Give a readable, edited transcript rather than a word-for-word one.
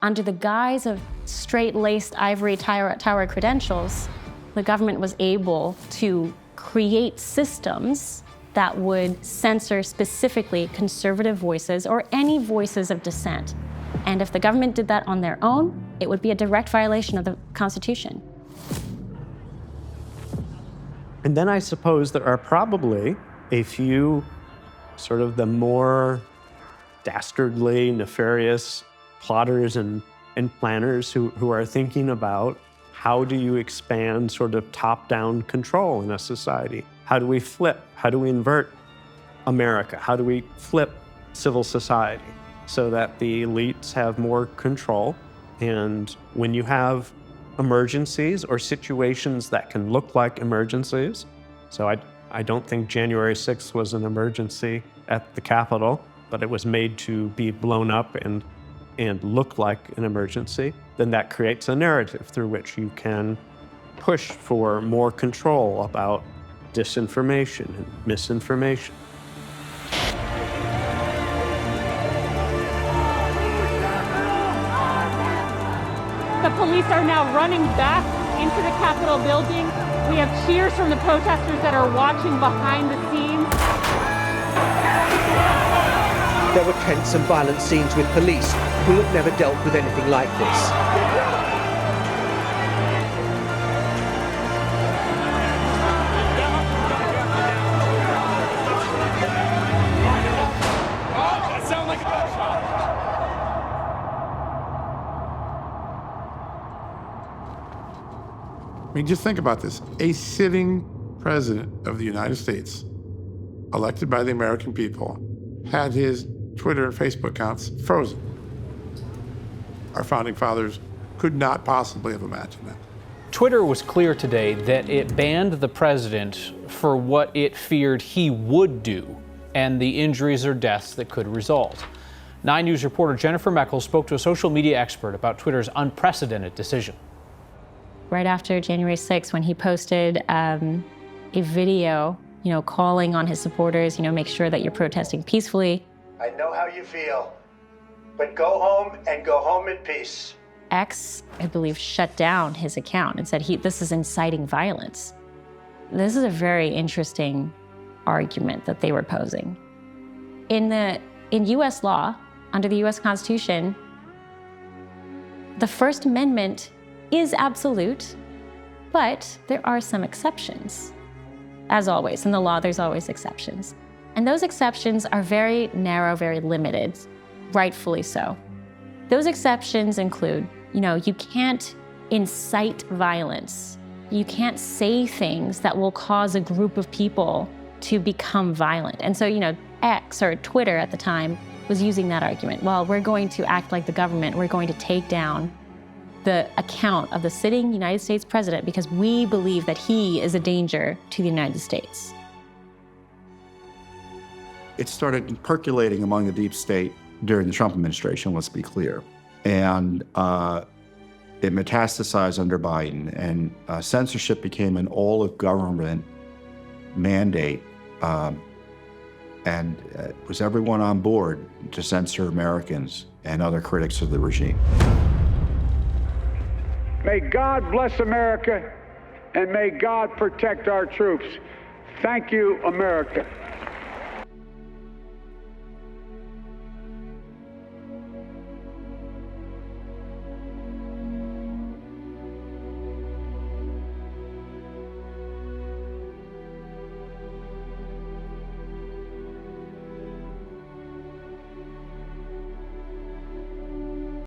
Under the guise of straight-laced ivory tower credentials, the government was able to create systems that would censor specifically conservative voices or any voices of dissent. And if the government did that on their own, it would be a direct violation of the Constitution. And then I suppose there are probably a few sort of the more dastardly, nefarious plotters and planners who are thinking about how do you expand sort of top-down control in a society? How do we flip? How do we invert America? How do we flip civil society so that the elites have more control? And when you have emergencies or situations that can look like emergencies, so I don't think January 6th was an emergency at the Capitol, but it was made to be blown up and look like an emergency, then that creates a narrative through which you can push for more control about disinformation and misinformation. The police are now running back into the Capitol building. We have cheers from the protesters that are watching behind the scenes. There were tense and violent scenes with police who have never dealt with anything like this. I mean, just think about this. A sitting president of the United States, elected by the American people, had his Twitter and Facebook accounts frozen. Our founding fathers could not possibly have imagined that. Twitter was clear today that it banned the president for what it feared he would do and the injuries or deaths that could result. 9 News reporter Jennifer Meckel spoke to a social media expert about Twitter's unprecedented decision. Right after January 6th, when he posted a video, calling on his supporters, make sure that you're protesting peacefully. I know how you feel, but go home and go home in peace. X, I believe, shut down his account and said this is inciting violence. This is a very interesting argument that they were posing. In U.S. law, under the U.S. Constitution, the First Amendment is absolute, but there are some exceptions. As always, in the law, there's always exceptions. And those exceptions are very narrow, very limited, rightfully so. Those exceptions include, you can't incite violence. You can't say things that will cause a group of people to become violent. And so, X, or Twitter at the time, was using that argument. Well, we're going to act like the government. We're going to take down the account of the sitting United States president because we believe that he is a danger to the United States. It started percolating among the deep state during the Trump administration, let's be clear. And it metastasized under Biden, and censorship became an all-of-government mandate. And was everyone on board to censor Americans and other critics of the regime? May God bless America, and may God protect our troops. Thank you, America.